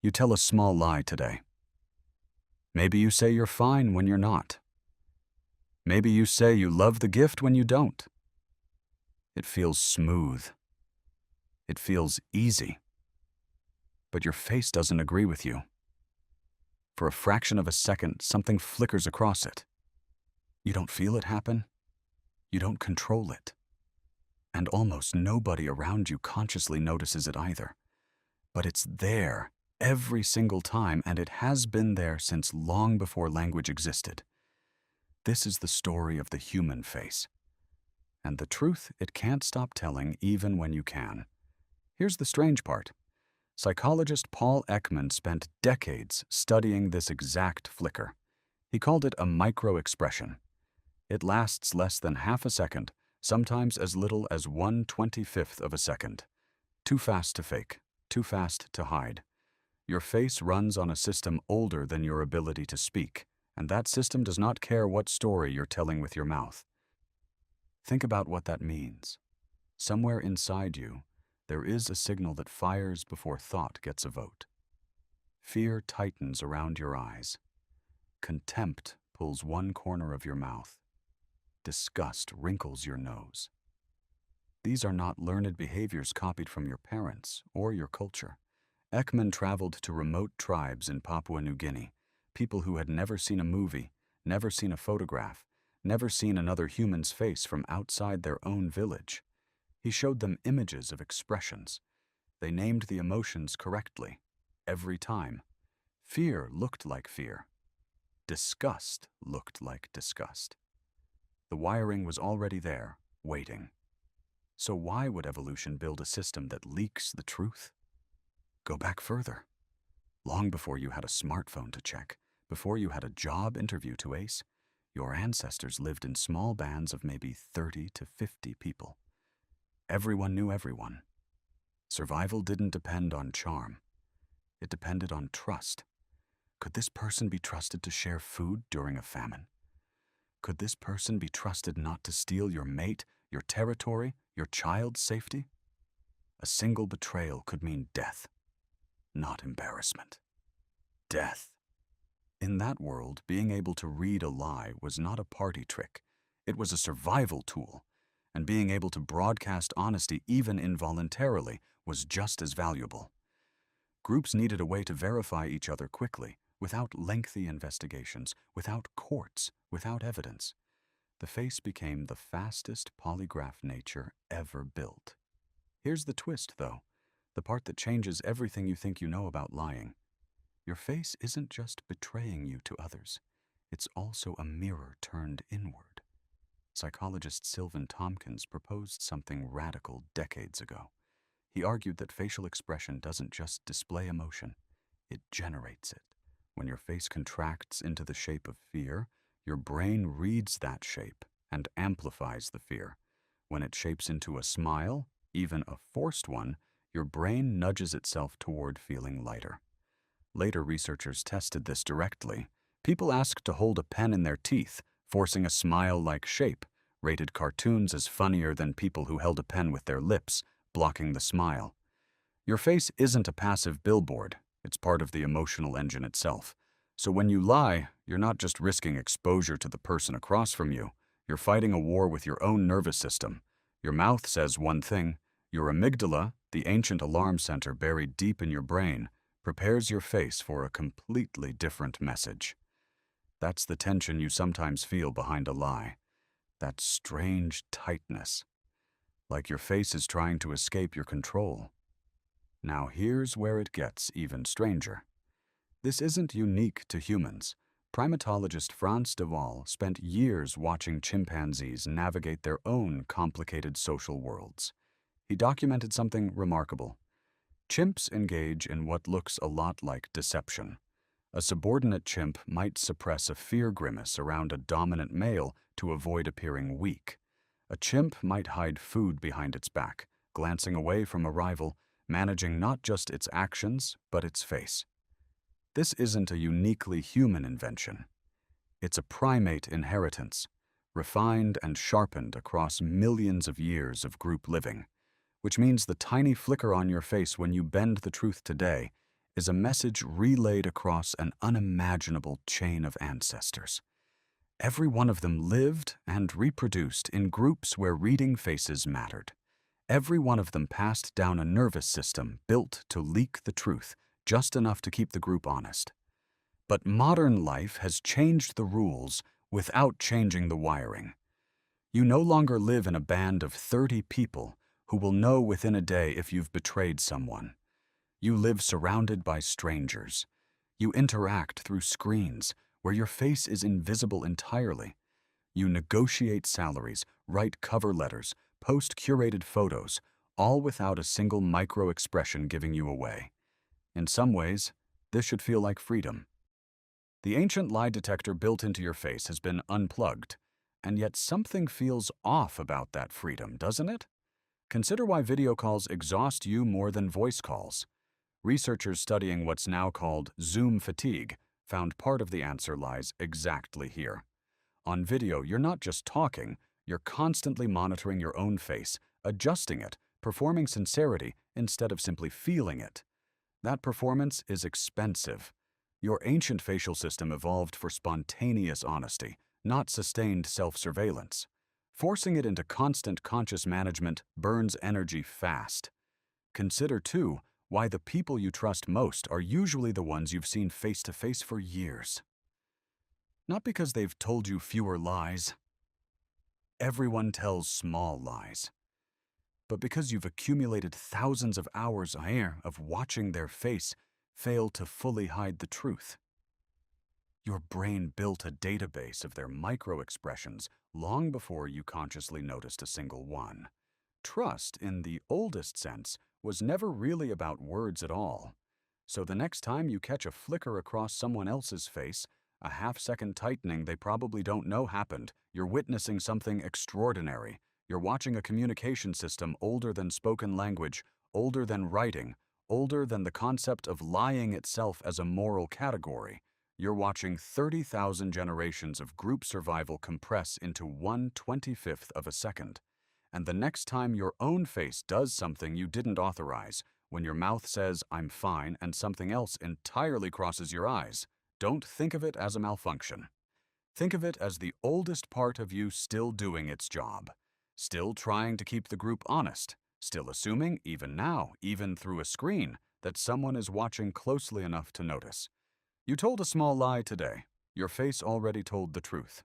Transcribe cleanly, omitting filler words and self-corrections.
You tell a small lie today. Maybe you say you're fine when you're not. Maybe you say you love the gift when you don't. It feels smooth. It feels easy. But your face doesn't agree with you. For a fraction of a second, something flickers across it. You don't feel it happen. You don't control it. And almost nobody around you consciously notices it either. But it's there every single time, and it has been there since long before language existed. This is the story of the human face. And the truth it can't stop telling even when you can. Here's the strange part. Psychologist Paul Ekman spent decades studying this exact flicker. He called it a micro-expression. It lasts less than half a second, sometimes as little as 1/25th of a second. Too fast to fake, too fast to hide. Your face runs on a system older than your ability to speak, and that system does not care what story you're telling with your mouth. Think about what that means. Somewhere inside you, there is a signal that fires before thought gets a vote. Fear tightens around your eyes. Contempt pulls one corner of your mouth. Disgust wrinkles your nose. These are not learned behaviors copied from your parents or your culture. Ekman traveled to remote tribes in Papua New Guinea, people who had never seen a movie, never seen a photograph, never seen another human's face from outside their own village. He showed them images of expressions. They named the emotions correctly, every time. Fear looked like fear. Disgust looked like disgust. The wiring was already there, waiting. So why would evolution build a system that leaks the truth? Go back further. Long before you had a smartphone to check, before you had a job interview to ace, your ancestors lived in small bands of maybe 30 to 50 people. Everyone knew everyone. Survival didn't depend on charm. It depended on trust. Could this person be trusted to share food during a famine? Could this person be trusted not to steal your mate, your territory, your child's safety? A single betrayal could mean death, not embarrassment. Death. In that world, being able to read a lie was not a party trick. It was a survival tool. And being able to broadcast honesty even involuntarily was just as valuable. Groups needed a way to verify each other quickly, without lengthy investigations, without courts, without evidence. The face became the fastest polygraph nature ever built. Here's the twist, though, the part that changes everything you think you know about lying. Your face isn't just betraying you to others. It's also a mirror turned inward. Psychologist Silvan Tomkins proposed something radical decades ago. He argued that facial expression doesn't just display emotion, it generates it. When your face contracts into the shape of fear, your brain reads that shape and amplifies the fear. When it shapes into a smile, even a forced one, your brain nudges itself toward feeling lighter. Later researchers tested this directly. People asked to hold a pen in their teeth, forcing a smile-like shape, rated cartoons as funnier than people who held a pen with their lips, blocking the smile. Your face isn't a passive billboard, it's part of the emotional engine itself. So when you lie, you're not just risking exposure to the person across from you, you're fighting a war with your own nervous system. Your mouth says one thing, your amygdala, the ancient alarm center buried deep in your brain, prepares your face for a completely different message. That's the tension you sometimes feel behind a lie. That strange tightness. Like your face is trying to escape your control. Now here's where it gets even stranger. This isn't unique to humans. Primatologist Frans de Waal spent years watching chimpanzees navigate their own complicated social worlds. He documented something remarkable. Chimps engage in what looks a lot like deception. A subordinate chimp might suppress a fear grimace around a dominant male to avoid appearing weak. A chimp might hide food behind its back, glancing away from a rival, managing not just its actions, but its face. This isn't a uniquely human invention. It's a primate inheritance, refined and sharpened across millions of years of group living, which means the tiny flicker on your face when you bend the truth today is a message relayed across an unimaginable chain of ancestors. Every one of them lived and reproduced in groups where reading faces mattered. Every one of them passed down a nervous system built to leak the truth, just enough to keep the group honest. But modern life has changed the rules without changing the wiring. You no longer live in a band of 30 people who will know within a day if you've betrayed someone. You live surrounded by strangers. You interact through screens where your face is invisible entirely. You negotiate salaries, write cover letters, post curated photos, all without a single micro-expression giving you away. In some ways, this should feel like freedom. The ancient lie detector built into your face has been unplugged, and yet something feels off about that freedom, doesn't it? Consider why video calls exhaust you more than voice calls. Researchers studying what's now called Zoom fatigue found part of the answer lies exactly here. On video, you're not just talking, you're constantly monitoring your own face, adjusting it, performing sincerity instead of simply feeling it. That performance is expensive. Your ancient facial system evolved for spontaneous honesty, not sustained self-surveillance. Forcing it into constant conscious management burns energy fast. Consider, too, why the people you trust most are usually the ones you've seen face-to-face for years. Not because they've told you fewer lies. Everyone tells small lies. But because you've accumulated thousands of hours of watching their face fail to fully hide the truth. Your brain built a database of their micro-expressions long before you consciously noticed a single one. Trust, in the oldest sense, was never really about words at all. So the next time you catch a flicker across someone else's face, a half-second tightening they probably don't know happened, you're witnessing something extraordinary. You're watching a communication system older than spoken language, older than writing, older than the concept of lying itself as a moral category. You're watching 30,000 generations of group survival compress into 1/25th of a second. And the next time your own face does something you didn't authorize, when your mouth says, "I'm fine," and something else entirely crosses your eyes, don't think of it as a malfunction. Think of it as the oldest part of you still doing its job, still trying to keep the group honest, still assuming, even now, even through a screen, that someone is watching closely enough to notice. You told a small lie today. Your face already told the truth.